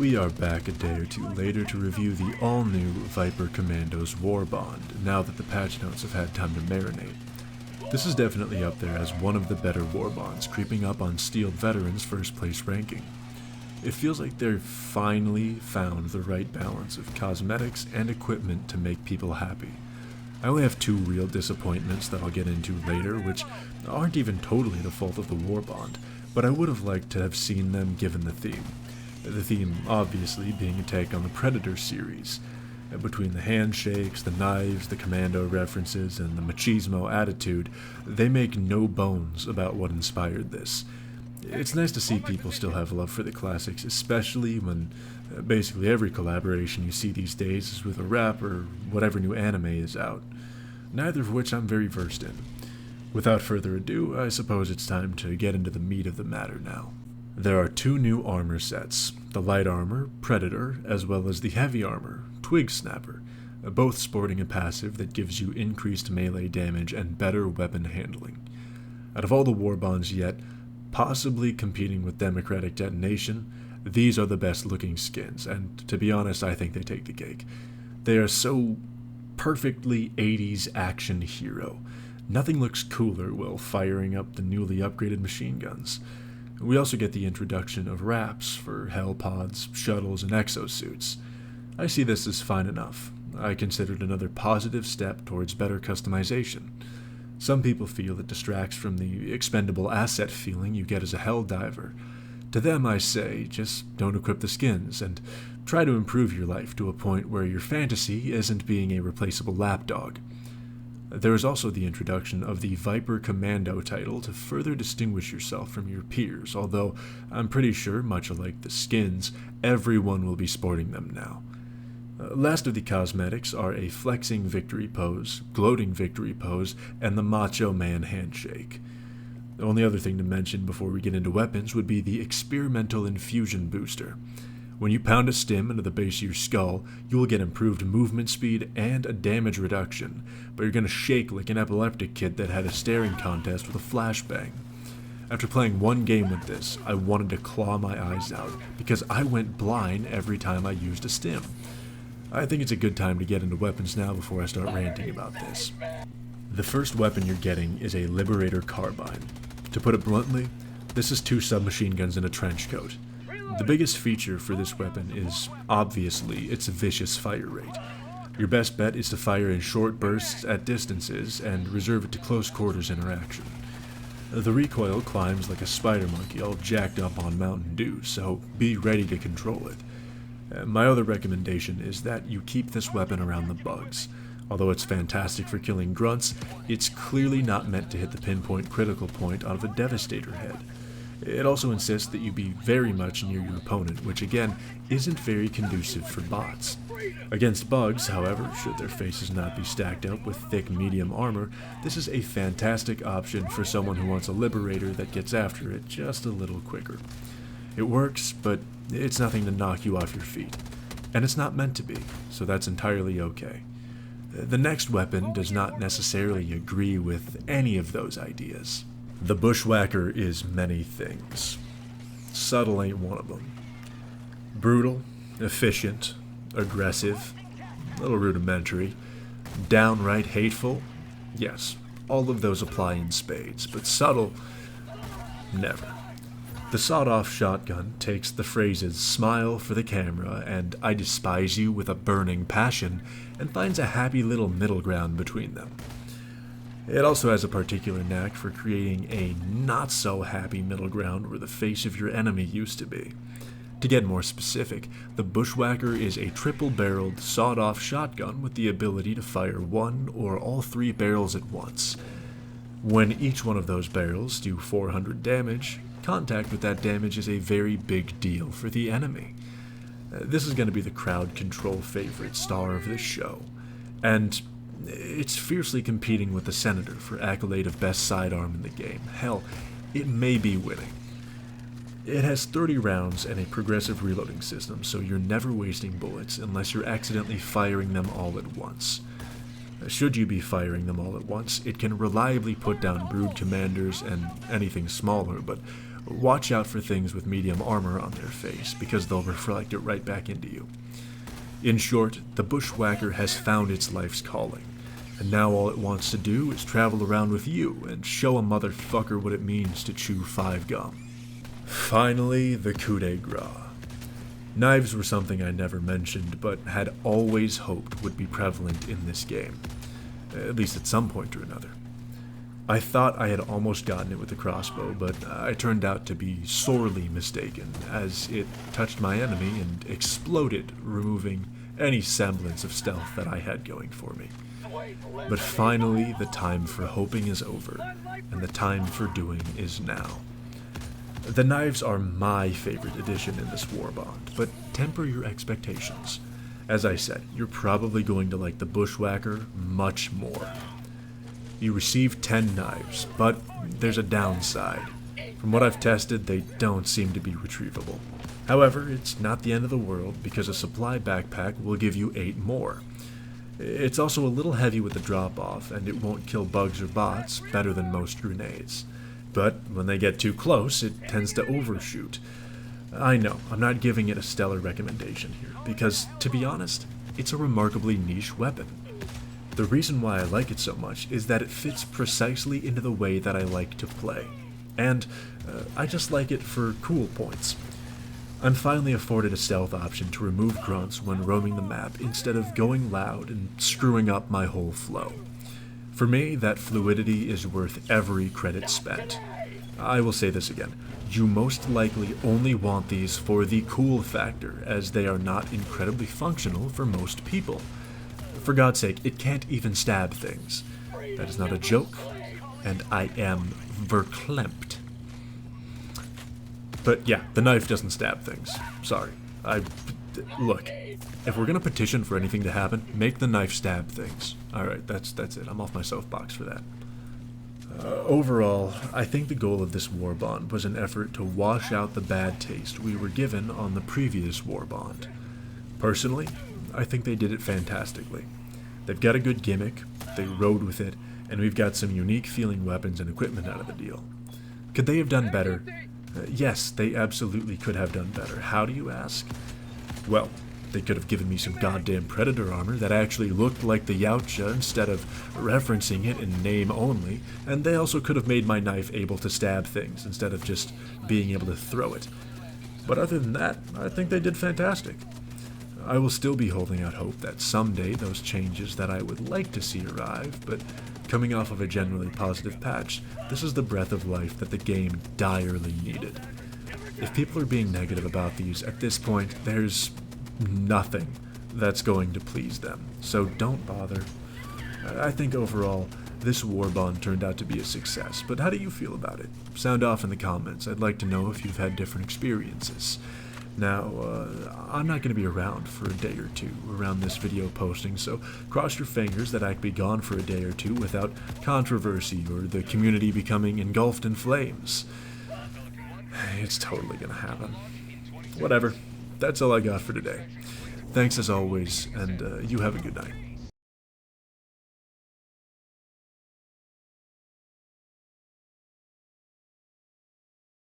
We are back a day or two later to review the all-new Viper Commandos Warbond, now that the patch notes have had time to marinate. This is definitely up there as one of the better Warbonds, creeping up on Steeled Veterans' first place ranking. It feels like they've finally found the right balance of cosmetics and equipment to make people happy. I only have two real disappointments that I'll get into later, which aren't even totally the fault of the Warbond, but I would have liked to have seen them given the theme. The theme, obviously, being a take on the Predator series. Between the handshakes, the knives, the commando references, and the machismo attitude, they make no bones about what inspired this. It's nice to see people still have love for the classics, especially when basically every collaboration you see these days is with a rap or whatever new anime is out, neither of which I'm very versed in. Without further ado, I suppose it's time to get into the meat of the matter now. There are two new armor sets, the light armor, Predator, as well as the heavy armor, Twig Snapper, both sporting a passive that gives you increased melee damage and better weapon handling. Out of all the Warbonds yet, possibly competing with Democratic Detonation, these are the best looking skins, and to be honest, I think they take the cake. They are so perfectly 80s action hero. Nothing looks cooler while firing up the newly upgraded machine guns. We also get the introduction of wraps for hell pods, shuttles, and exosuits. I see this as fine enough. I consider it another positive step towards better customization. Some people feel it distracts from the expendable asset feeling you get as a hell diver. To them I say, just don't equip the skins, and try to improve your life to a point where your fantasy isn't being a replaceable lapdog. There is also the introduction of the Viper Commando title to further distinguish yourself from your peers, although I'm pretty sure, much like the skins, everyone will be sporting them now. Last of the cosmetics are a flexing victory pose, gloating victory pose, and the Macho Man handshake. The only other thing to mention before we get into weapons would be the experimental infusion booster. When you pound a stim into the base of your skull, you will get improved movement speed and a damage reduction, but you're going to shake like an epileptic kid that had a staring contest with a flashbang. After playing one game with this, I wanted to claw my eyes out, because I went blind every time I used a stim. I think it's a good time to get into weapons now before I start ranting about this. The first weapon you're getting is a Liberator carbine. To put it bluntly, this is two submachine guns in a trench coat. The biggest feature for this weapon is, obviously, its vicious fire rate. Your best bet is to fire in short bursts at distances and reserve it to close quarters interaction. The recoil climbs like a spider monkey all jacked up on Mountain Dew, so be ready to control it. My other recommendation is that you keep this weapon around the bugs. Although it's fantastic for killing grunts, it's clearly not meant to hit the pinpoint critical point out of a Devastator head. It also insists that you be very much near your opponent, which again, isn't very conducive for bots. Against bugs, however, should their faces not be stacked up with thick medium armor, this is a fantastic option for someone who wants a Liberator that gets after it just a little quicker. It works, but it's nothing to knock you off your feet. And it's not meant to be, so that's entirely okay. The next weapon does not necessarily agree with any of those ideas. The Bushwhacker is many things. Subtle ain't one of them. Brutal, efficient, aggressive, a little rudimentary, downright hateful. Yes, all of those apply in spades, but subtle, never. The sawed-off shotgun takes the phrases "smile for the camera" and "I despise you" with a burning passion and finds a happy little middle ground between them. It also has a particular knack for creating a not-so-happy middle ground where the face of your enemy used to be. To get more specific, the Bushwhacker is a triple-barreled, sawed-off shotgun with the ability to fire one or all three barrels at once. When each one of those barrels do 400 damage, contact with that damage is a very big deal for the enemy. This is going to be the crowd control favorite star of this show, and it's fiercely competing with the Senator for accolade of best sidearm in the game. Hell, it may be winning. It has 30 rounds and a progressive reloading system, so you're never wasting bullets unless you're accidentally firing them all at once. Should you be firing them all at once, it can reliably put down brood commanders and anything smaller, but watch out for things with medium armor on their face, because they'll reflect it right back into you. In short, the Bushwhacker has found its life's calling, and now all it wants to do is travel around with you and show a motherfucker what it means to chew 5 gum. Finally, the coup de grace. Knives were something I never mentioned, but had always hoped would be prevalent in this game, at least at some point or another. I thought I had almost gotten it with the crossbow, but I turned out to be sorely mistaken, as it touched my enemy and exploded, removing any semblance of stealth that I had going for me. But finally, the time for hoping is over, and the time for doing is now. The knives are my favorite addition in this Warbond, but temper your expectations. As I said, you're probably going to like the Bushwhacker much more. You receive 10 knives, but there's a downside. From what I've tested, they don't seem to be retrievable. However, it's not the end of the world, because a supply backpack will give you 8 more. It's also a little heavy with the drop-off, and it won't kill bugs or bots better than most grenades. But when they get too close, it tends to overshoot. I know, I'm not giving it a stellar recommendation here, because, to be honest, it's a remarkably niche weapon. The reason why I like it so much is that it fits precisely into the way that I like to play, and I just like it for cool points. I'm finally afforded a stealth option to remove grunts when roaming the map instead of going loud and screwing up my whole flow. For me, that fluidity is worth every credit spent. I will say this again, you most likely only want these for the cool factor, as they are not incredibly functional for most people. For God's sake, it can't even stab things. That is not a joke, and I am verklempt. But yeah, the knife doesn't stab things. Sorry. Look, if we're gonna petition for anything to happen, make the knife stab things. Alright, that's it. I'm off my soapbox for that. Overall, I think the goal of this Warbond was an effort to wash out the bad taste we were given on the previous Warbond. Personally, I think they did it fantastically. They've got a good gimmick, they rode with it, and we've got some unique feeling weapons and equipment out of the deal. Could they have done better? Yes, they absolutely could have done better. How do you ask? Well, they could have given me some goddamn Predator armor that actually looked like the Yautja instead of referencing it in name only, and they also could have made my knife able to stab things instead of just being able to throw it. But other than that, I think they did fantastic. I will still be holding out hope that someday those changes that I would like to see arrive, but coming off of a generally positive patch, this is the breath of life that the game direly needed. If people are being negative about these, at this point, there's nothing that's going to please them, so don't bother. I think overall, this Warbond turned out to be a success, but how do you feel about it? Sound off in the comments. I'd like to know if you've had different experiences. Now, I'm not going to be around for a day or two around this video posting, so cross your fingers that I could be gone for a day or two without controversy or the community becoming engulfed in flames. It's totally going to happen. Whatever. That's all I got for today. Thanks as always, and you have a good night.